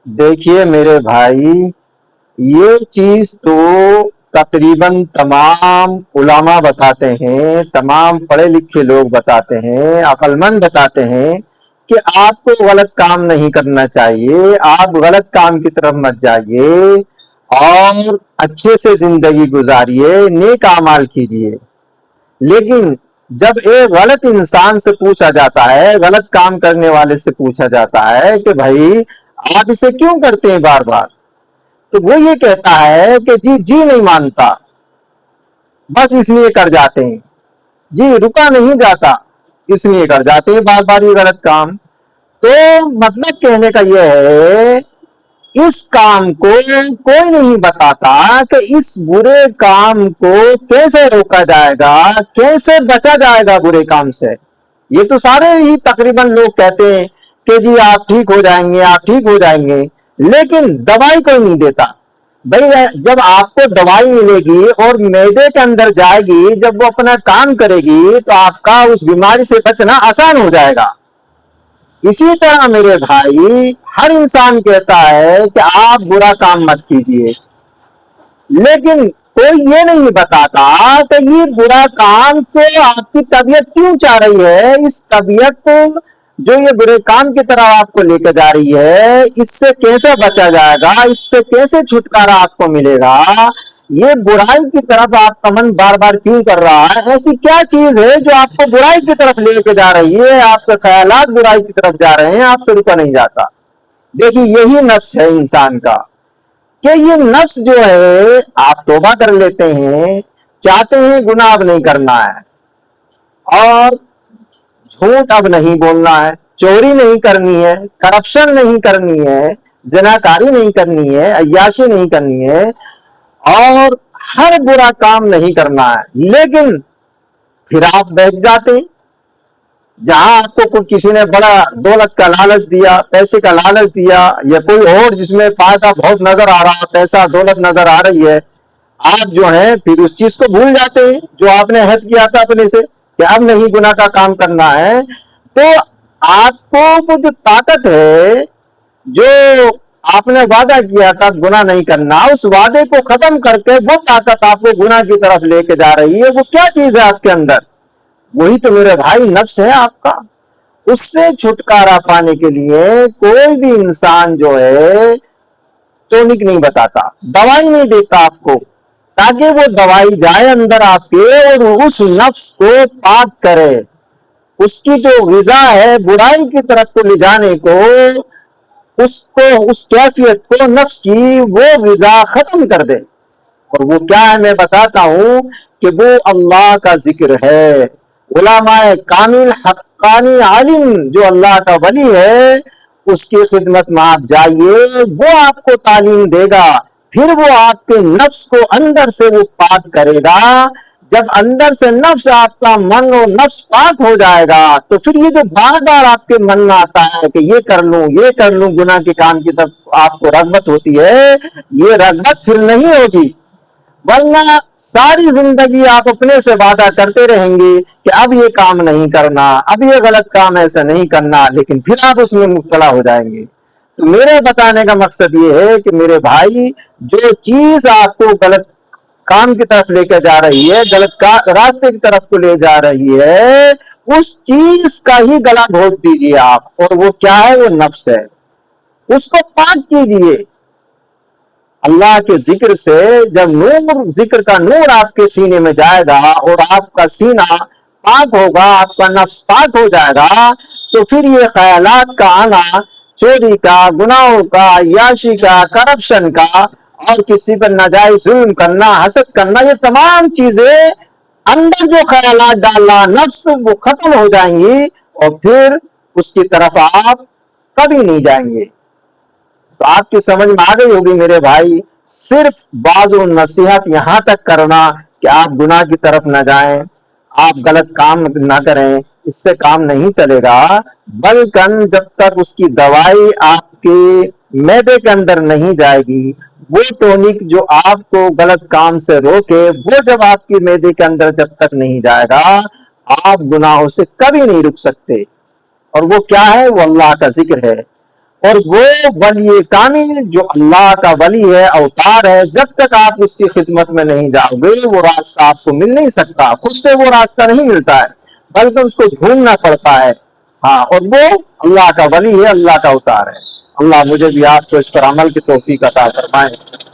دیکھیے میرے بھائی، یہ چیز تو تقریباً تمام علماء بتاتے ہیں، تمام پڑھے لکھے لوگ بتاتے ہیں، عقل مند بتاتے ہیں کہ آپ کو غلط کام نہیں کرنا چاہیے، آپ غلط کام کی طرف مت جائیے اور اچھے سے زندگی گزاریے، نیک اعمال کیجیے۔ لیکن جب ایک غلط انسان سے پوچھا جاتا ہے، غلط کام کرنے والے سے پوچھا جاتا ہے کہ بھائی آپ اسے کیوں کرتے ہیں بار بار، تو وہ یہ کہتا ہے کہ جی نہیں مانتا، بس اس لیے کر جاتے ہیں، جی رکا نہیں جاتا، اس لیے کر جاتے ہیں بار بار یہ غلط کام۔ تو مطلب کہنے کا یہ ہے، اس کام کو کوئی نہیں بتاتا کہ اس برے کام کو کیسے روکا جائے گا، کیسے بچا جائے گا برے کام سے۔ یہ تو سارے ہی تقریباً لوگ کہتے ہیں کہ جی آپ ٹھیک ہو جائیں گے، آپ ٹھیک ہو جائیں گے، لیکن دوائی کوئی نہیں دیتا۔ بھئی جب آپ کو دوائی ملے گی اور معدے کے اندر جائے گی، جب وہ اپنا کام کرے گی تو آپ کا اس بیماری سے بچنا آسان ہو جائے گا۔ اسی طرح میرے بھائی، ہر انسان کہتا ہے کہ آپ برا کام مت کیجیے، لیکن کوئی یہ نہیں بتاتا کہ یہ برا کام کو آپ کی طبیعت کیوں چاہ رہی ہے، اس طبیعت جو یہ برے کام کی طرح آپ کو لے کے جا رہی ہے، اس سے کیسے بچا جائے گا، اس سے کیسے چھٹکارا آپ کو ملے گا، یہ برائی کی طرف آپ کا من بار بار کیوں کر رہا ہے، ایسی کیا چیز ہے جو آپ کو برائی کی طرف لے کے جا رہی ہے، آپ کے خیالات برائی کی طرف جا رہے ہیں، آپ سے رکا نہیں جاتا۔ دیکھیے یہی نفس ہے انسان کا، کہ یہ نفس جو ہے، آپ توبہ کر لیتے ہیں، چاہتے ہیں گناہ اب نہیں کرنا ہے، اور جھوٹ اب نہیں بولنا ہے، چوری نہیں کرنی ہے، کرپشن نہیں کرنی ہے، زناکاری نہیں کرنی ہے، عیاشی نہیں کرنی ہے، اور ہر برا کام نہیں کرنا ہے، لیکن پھر آپ بیٹھ جاتے ہیں جہاں آپ کو کسی نے بڑا دولت کا لالچ دیا، پیسے کا لالچ دیا، یا کوئی اور جس میں فائدہ بہت نظر آ رہا، پیسہ دولت نظر آ رہی ہے، آپ جو ہیں پھر اس چیز کو بھول جاتے ہیں جو آپ نے عہد کیا تھا اپنے سے کہ اب نہیں گناہ کا کام کرنا ہے۔ تو آپ کو وہ جو طاقت ہے، جو آپ نے وعدہ کیا تھا گناہ نہیں کرنا، اس وعدے کو ختم کر کے وہ طاقت آپ کو گناہ کی طرف لے کے جا رہی ہے۔ وہ کیا چیز ہے آپ کے اندر؟ وہی تو میرے بھائی نفس ہے آپ کا۔ اس سے چھٹکارا پانے کے لیے کوئی بھی انسان جو ہے ٹونک نہیں بتاتا، دوائی نہیں دیتا آپ کو، تاکہ وہ دوائی جائے اندر آپ کے اور اس نفس کو پاک کرے، اس کی جو غذا ہے برائی کی طرف کو لے جانے کو، اس کیفیت کو، نفس کی وہ غذا ختم کر دے۔ اور وہ کیا ہے میں بتاتا ہوں کہ وہ اللہ کا ذکر ہے۔ علماء کامل حقانی عالم جو اللہ کا ولی ہے، اس کی خدمت میں آپ جائیے، وہ آپ کو تعلیم دے گا، پھر وہ آپ کے نفس کو اندر سے وہ پاک کرے گا۔ جب اندر سے نفس آپ کا من اور نفس پاک ہو جائے گا، تو پھر یہ جو بار بار آپ کے من میں آتا ہے کہ یہ کر لوں یہ کر لوں، گناہ کے کام کی طرف آپ کو رغبت ہوتی ہے، یہ رغبت پھر نہیں ہوگی، ورنہ ساری زندگی آپ اپنے سے وعدہ کرتے رہیں گے کہ اب یہ کام نہیں کرنا، اب یہ غلط کام ایسا نہیں کرنا، لیکن پھر آپ اس میں مبتلا ہو جائیں گے۔ تو میرے بتانے کا مقصد یہ ہے کہ میرے بھائی، جو چیز آپ کو غلط کام کی طرف لے کے جا رہی ہے، غلط راستے کی طرف کو لے جا رہی ہے، اس چیز کا ہی گلا گھونٹ دیجیے آپ، اور وہ کیا ہے؟ وہ نفس ہے، اس کو پاک کیجیے۔ اللہ کے ذکر سے جب ذکر کا نور آپ کے سینے میں جائے گا اور آپ کا سینہ پاک ہوگا، آپ کا نفس پاک ہو جائے گا، تو پھر یہ خیالات کا آنا، چوری کا، گناہوں کا، عیاشی کا، کرپشن کا، اور کسی پر ناجائز ظلم کرنا، حسد کرنا، یہ تمام چیزیں اندر جو خیالات ڈالنا نفس، وہ ختم ہو جائیں گی، اور پھر اس کی طرف آپ کبھی نہیں جائیں گے۔ تو آپ کی سمجھ میں آ گئی ہوگی میرے بھائی، صرف بعض و نصیحت یہاں تک کرنا کہ آپ گناہ کی طرف نہ جائیں، آپ غلط کام نہ کریں، اس سے کام نہیں چلے گا، بلکہ جب تک اس کی دوائی آپ کے معدے کے اندر نہیں جائے گی، وہ ٹونک جو آپ کو غلط کام سے روکے، وہ جب آپ کی معدے کے اندر جب تک نہیں جائے گا، آپ گناہوں سے کبھی نہیں رک سکتے۔ اور وہ کیا ہے؟ وہ اللہ کا ذکر ہے۔ اور وہ ولی کامل جو اللہ کا ولی ہے، اوتار ہے، جب تک آپ اس کی خدمت میں نہیں جاؤ گے وہ راستہ آپ کو مل نہیں سکتا، خود سے وہ راستہ نہیں ملتا ہے بلکہ اس کو ڈھونڈنا پڑتا ہے۔ ہاں، اور وہ اللہ کا ولی ہے، اللہ کا اوتار ہے۔ اللہ مجھے بھی آپ کو اس پر عمل کی توفیق عطا فرمائے۔